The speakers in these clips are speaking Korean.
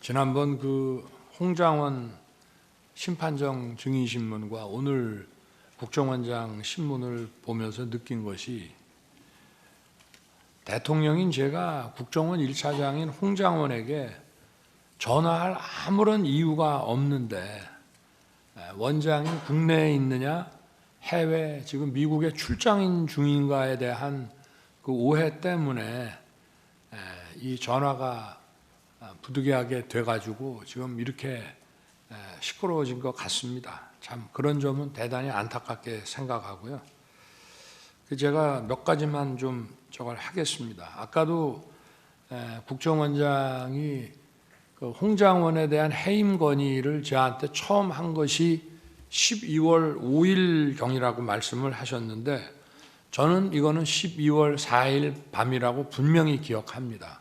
지난번 그 홍장원 심판정 증인신문과 오늘 국정원장 신문을 보면서 느낀 것이, 대통령인 제가 국정원 1차장인 홍장원에게 전화할 아무런 이유가 없는데 원장이 국내에 있느냐 해외 지금 미국에 출장 중인가에 대한 그 오해 때문에 이 전화가 부득이하게 돼가지고 지금 이렇게 시끄러워진 것 같습니다. 참 그런 점은 대단히 안타깝게 생각하고요. 제가 몇 가지만 좀 저걸 하겠습니다. 아까도 국정원장이 그 홍장원에 대한 해임 건의를 저한테 처음 한 것이 12월 5일경이라고 말씀을 하셨는데, 저는 이거는 12월 4일 밤이라고 분명히 기억합니다.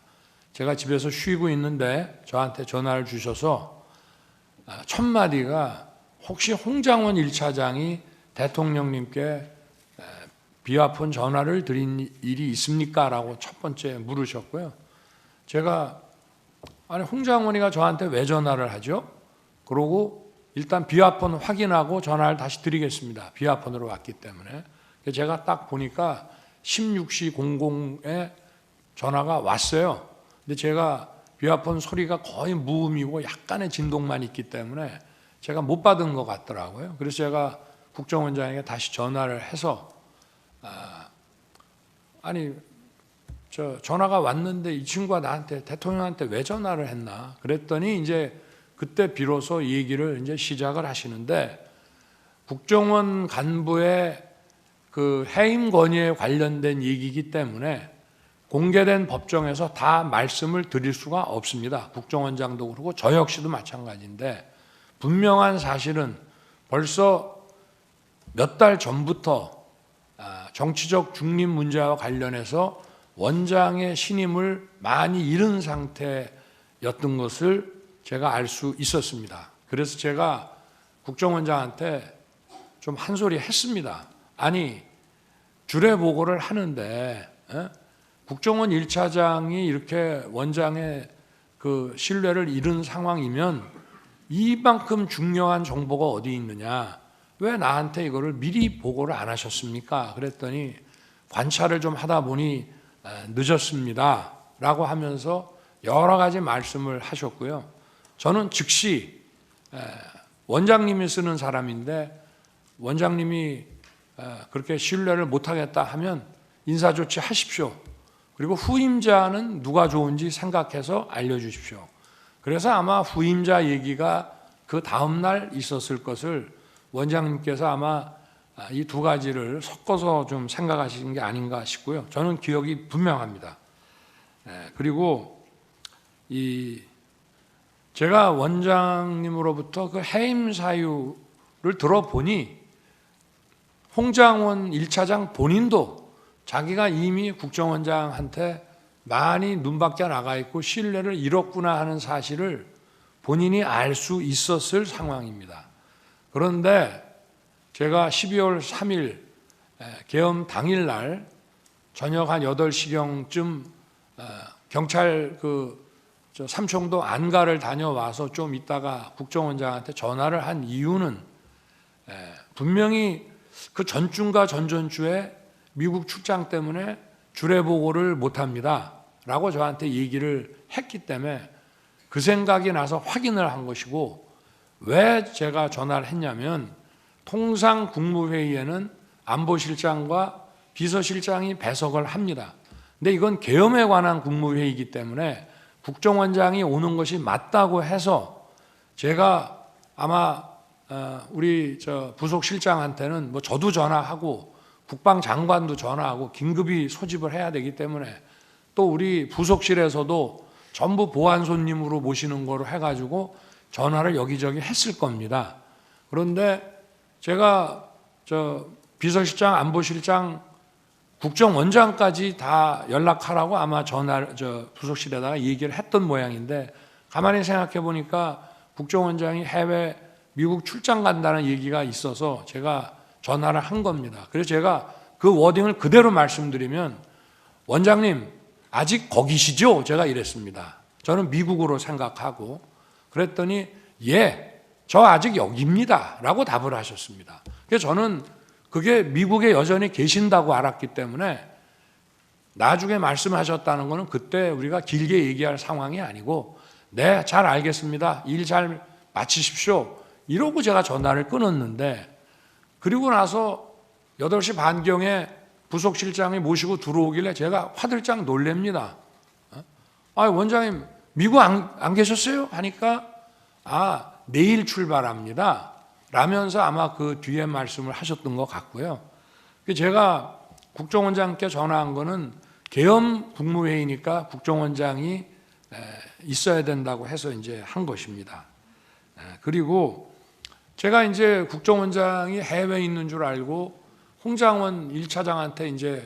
제가 집에서 쉬고 있는데 저한테 전화를 주셔서 첫 마디가 혹시 홍장원 1차장이 대통령님께 비와폰 전화를 드린 일이 있습니까? 라고 첫 번째 물으셨고요. 제가 아니 홍장원이가 저한테 왜 전화를 하죠? 그러고 일단 비와폰 확인하고 전화를 다시 드리겠습니다. 비와폰으로 왔기 때문에. 제가 딱 보니까 16시 00에 전화가 왔어요. 근데 제가 비와폰 소리가 거의 무음이고 약간의 진동만 있기 때문에 제가 못 받은 것 같더라고요. 그래서 제가 국정원장에게 다시 전화를 해서 아니 저 전화가 왔는데 이 친구가 나한테 대통령한테 왜 전화를 했나 그랬더니 이제 그때 비로소 이 얘기를 이제 시작을 하시는데, 국정원 간부의 그 해임 건의에 관련된 얘기이기 때문에 공개된 법정에서 다 말씀을 드릴 수가 없습니다. 국정원장도 그렇고 저 역시도 마찬가지인데, 분명한 사실은 벌써 몇 달 전부터 정치적 중립 문제와 관련해서 원장의 신임을 많이 잃은 상태였던 것을 제가 알 수 있었습니다. 그래서 제가 국정원장한테 좀 한 소리 했습니다. 아니 주례 보고를 하는데 국정원 1차장이 이렇게 원장의 그 신뢰를 잃은 상황이면 이만큼 중요한 정보가 어디 있느냐, 왜 나한테 이거를 미리 보고를 안 하셨습니까? 그랬더니 관찰을 좀 하다 보니 늦었습니다 라고 하면서 여러 가지 말씀을 하셨고요. 저는 즉시 원장님이 쓰는 사람인데 원장님이 그렇게 신뢰를 못하겠다 하면 인사조치 하십시오. 그리고 후임자는 누가 좋은지 생각해서 알려주십시오. 그래서 아마 후임자 얘기가 그 다음날 있었을 것을 원장님께서 아마 이 두 가지를 섞어서 좀 생각하시는 게 아닌가 싶고요. 저는 기억이 분명합니다. 그리고 제가 원장님으로부터 그 해임 사유를 들어보니 홍장원 1차장 본인도 자기가 이미 국정원장한테 많이 눈밖에 나가 있고 신뢰를 잃었구나 하는 사실을 본인이 알 수 있었을 상황입니다. 그런데 제가 12월 3일 계엄 당일날 저녁 한 8시경쯤 경찰 삼청도 안가를 다녀와서 좀 있다가 국정원장한테 전화를 한 이유는 분명히 그 전주인가 전전주에 미국 출장 때문에 주례 보고를 못합니다 라고 저한테 얘기를 했기 때문에 그 생각이 나서 확인을 한 것이고, 왜 제가 전화를 했냐면 통상 국무회의에는 안보실장과 비서실장이 배석을 합니다. 근데 이건 계엄에 관한 국무회의이기 때문에 국정원장이 오는 것이 맞다고 해서 제가 아마 우리 부속실장한테는 뭐 저도 전화하고 국방장관도 전화하고 긴급히 소집을 해야 되기 때문에 또 우리 부속실에서도 전부 보안 손님으로 모시는 거로 해가지고 전화를 여기저기 했을 겁니다. 그런데 제가 비서실장, 안보실장, 국정원장까지 다 연락하라고 아마 부속실에다가 얘기를 했던 모양인데, 가만히 생각해 보니까 국정원장이 해외 미국 출장 간다는 얘기가 있어서 제가 전화를 한 겁니다. 그래서 제가 그 워딩을 그대로 말씀드리면, 원장님 아직 거기시죠? 제가 이랬습니다. 저는 미국으로 생각하고 그랬더니 예, 저 아직 여기입니다 라고 답을 하셨습니다. 그래서 저는 그게 미국에 여전히 계신다고 알았기 때문에 나중에 말씀하셨다는 것은 그때 우리가 길게 얘기할 상황이 아니고 네, 잘 알겠습니다. 일 잘 마치십시오. 이러고 제가 전화를 끊었는데 그리고 나서 8시 반경에 부속실장이 모시고 들어오길래 제가 화들짝 놀랍니다. 원장님 미국 안 계셨어요? 하니까 내일 출발합니다 라면서 아마 그 뒤에 말씀을 하셨던 것 같고요. 제가 국정원장께 전화한 거는 계엄 국무회의니까 국정원장이 있어야 된다고 해서 이제 한 것입니다. 그리고 제가 이제 국정원장이 해외에 있는 줄 알고 홍장원 1차장한테 이제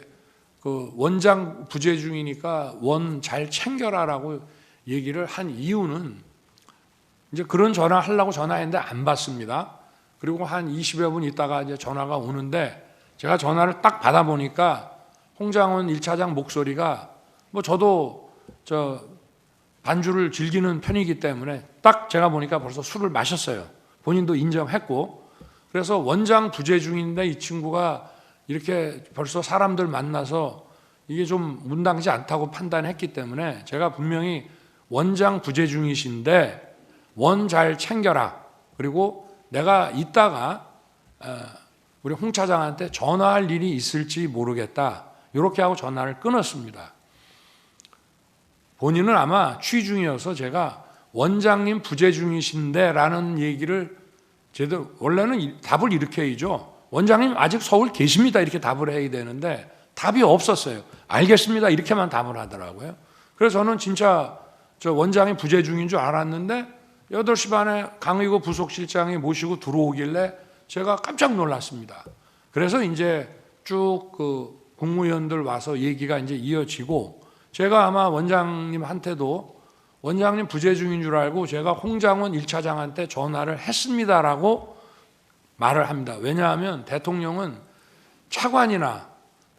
그 원장 부재 중이니까 원 잘 챙겨라라고 얘기를 한 이유는 이제 그런 전화 하려고 전화했는데 안 받습니다. 그리고 한 20여 분 있다가 이제 전화가 오는데 제가 전화를 딱 받아보니까 홍장원 1차장 목소리가 뭐 저도 반주를 즐기는 편이기 때문에 딱 제가 보니까 벌써 술을 마셨어요. 본인도 인정했고. 그래서 원장 부재 중인데 이 친구가 이렇게 벌써 사람들 만나서 이게 좀 문당치 않다고 판단했기 때문에 제가 분명히 원장 부재 중이신데 원 잘 챙겨라. 그리고 내가 이따가 우리 홍 차장한테 전화할 일이 있을지 모르겠다. 이렇게 하고 전화를 끊었습니다. 본인은 아마 취 중이어서 제가 원장님 부재 중이신데 라는 얘기를 제대로 원래는 답을 이렇게 해야죠. 원장님 아직 서울 계십니다. 이렇게 답을 해야 되는데 답이 없었어요. 알겠습니다. 이렇게만 답을 하더라고요. 그래서 저는 진짜 저 원장이 부재 중인 줄 알았는데 8시 반에 강의고 부속실장이 모시고 들어오길래 제가 깜짝 놀랐습니다. 그래서 이제 쭉 그 국무위원들 와서 얘기가 이제 이어지고 제가 아마 원장님한테도 원장님 부재 중인 줄 알고 제가 홍장원 1차장한테 전화를 했습니다라고 말을 합니다. 왜냐하면 대통령은 차관이나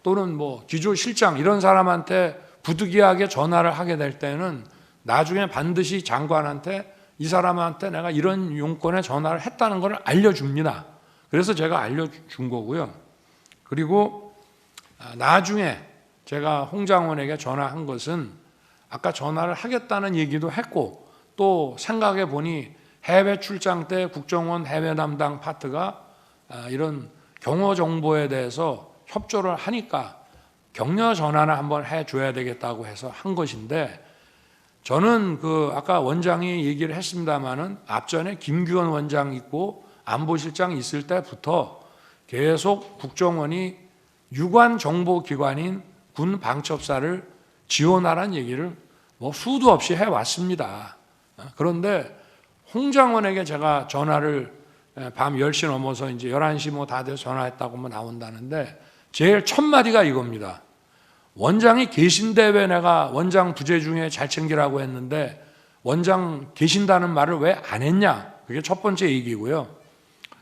또는 뭐 기조실장 이런 사람한테 부득이하게 전화를 하게 될 때는 나중에 반드시 장관한테 이 사람한테 내가 이런 용건에 전화를 했다는 걸 알려줍니다. 그래서 제가 알려준 거고요. 그리고 나중에 제가 홍장원에게 전화한 것은 아까 전화를 하겠다는 얘기도 했고 또 생각해 보니 해외 출장 때 국정원 해외 담당 파트가 이런 경호 정보에 대해서 협조를 하니까 격려 전화나 한번 해줘야 되겠다고 해서 한 것인데 저는 그 아까 원장이 얘기를 했습니다마는 앞전에 김규원 원장 있고 안보실장 있을 때부터 계속 국정원이 유관 정보기관인 군 방첩사를 지원하라는 얘기를 뭐 수도 없이 해왔습니다. 그런데 홍장원에게 제가 전화를 밤 10시 넘어서 이제 11시 뭐 다 돼서 전화했다고 뭐 나온다는데 제일 첫 마디가 이겁니다. 원장이 계신데 왜 내가 원장 부재 중에 잘 챙기라고 했는데 원장 계신다는 말을 왜 안 했냐? 그게 첫 번째 얘기고요.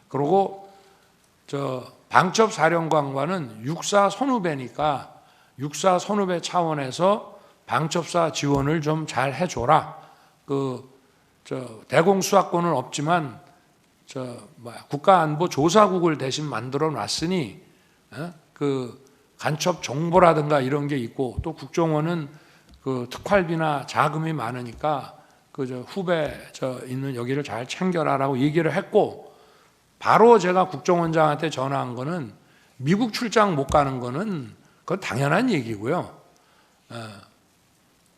그리고 방첩사령관과는 육사 선후배니까 육사 선후배 차원에서 방첩사 지원을 좀 잘 해줘라. 대공수사권은 없지만 국가안보조사국을 대신 만들어 놨으니 그 간첩 정보라든가 이런 게 있고 또 국정원은 그 특활비나 자금이 많으니까 후배 있는 여기를 잘 챙겨라라고 얘기를 했고 바로 제가 국정원장한테 전화한 거는 미국 출장 못 가는 거는 그건 당연한 얘기고요.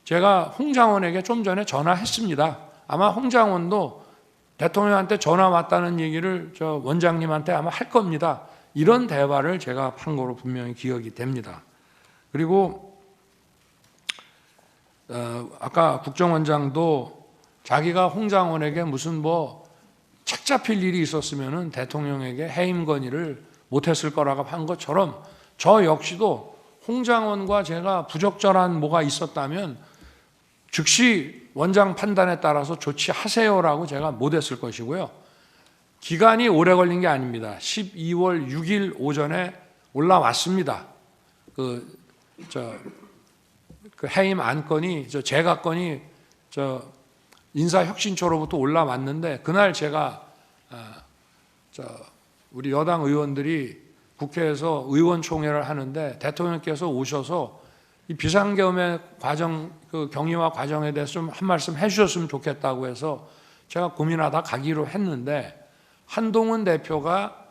제가 홍장원에게 좀 전에 전화했습니다. 아마 홍장원도 대통령한테 전화 왔다는 얘기를 원장님한테 아마 할 겁니다. 이런 대화를 제가 한 거로 분명히 기억이 됩니다. 그리고 아까 국정원장도 자기가 홍장원에게 무슨 책 잡힐 일이 있었으면은 대통령에게 해임 건의를 못했을 거라고 한 것처럼 저 역시도 홍장원과 제가 부적절한 뭐가 있었다면 즉시 원장 판단에 따라서 조치하세요라고 제가 못했을 것이고요. 기간이 오래 걸린 게 아닙니다. 12월 6일 오전에 올라왔습니다. 그 해임 안건이 제가 건이 인사혁신처로부터 올라왔는데 그날 제가 우리 여당 의원들이 국회에서 의원총회를 하는데 대통령께서 오셔서 이 비상계엄의 과정, 그 경위와 과정에 대해서 좀 한 말씀 해주셨으면 좋겠다고 해서 제가 고민하다 가기로 했는데 한동훈 대표가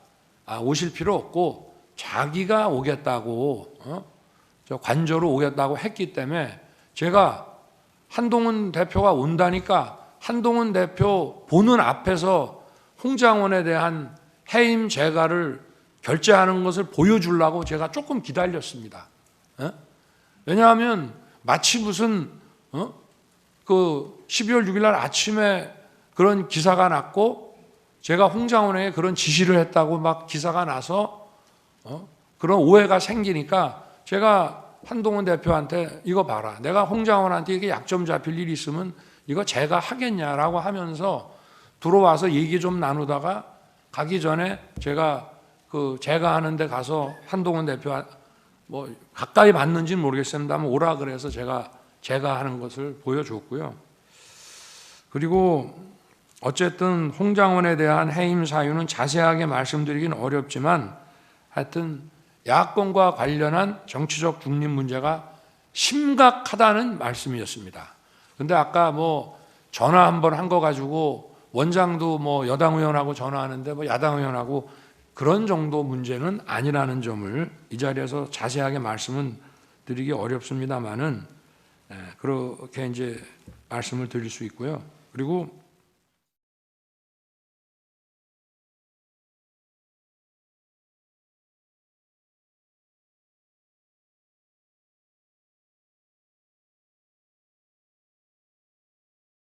오실 필요 없고 자기가 오겠다고 저 관저로 오겠다고 했기 때문에 제가 한동훈 대표가 온다니까 한동훈 대표 보는 앞에서 홍장원에 대한 해임 재가를 결재하는 것을 보여주려고 제가 조금 기다렸습니다. 왜냐하면 마치 무슨 그 12월 6일 날 아침에 그런 기사가 났고 제가 홍장원에게 그런 지시를 했다고 막 기사가 나서 그런 오해가 생기니까 제가 한동훈 대표한테 이거 봐라. 내가 홍장원한테 이게 약점 잡힐 일이 있으면 이거 제가 하겠냐라고 하면서 들어와서 얘기 좀 나누다가 가기 전에 제가 하는 데 가서 한동훈 대표 뭐 가까이 봤는지는 모르겠습니다만 오라 그래서 제가 하는 것을 보여줬고요. 그리고 어쨌든 홍장원에 대한 해임 사유는 자세하게 말씀드리긴 어렵지만 하여튼 야권과 관련한 정치적 중립 문제가 심각하다는 말씀이었습니다. 근데 아까 뭐 전화 한번 한 거 가지고 원장도 뭐 여당 의원하고 전화하는데 뭐 야당 의원하고 그런 정도 문제는 아니라는 점을 이 자리에서 자세하게 말씀은 드리기 어렵습니다만은 그렇게 이제 말씀을 드릴 수 있고요. 그리고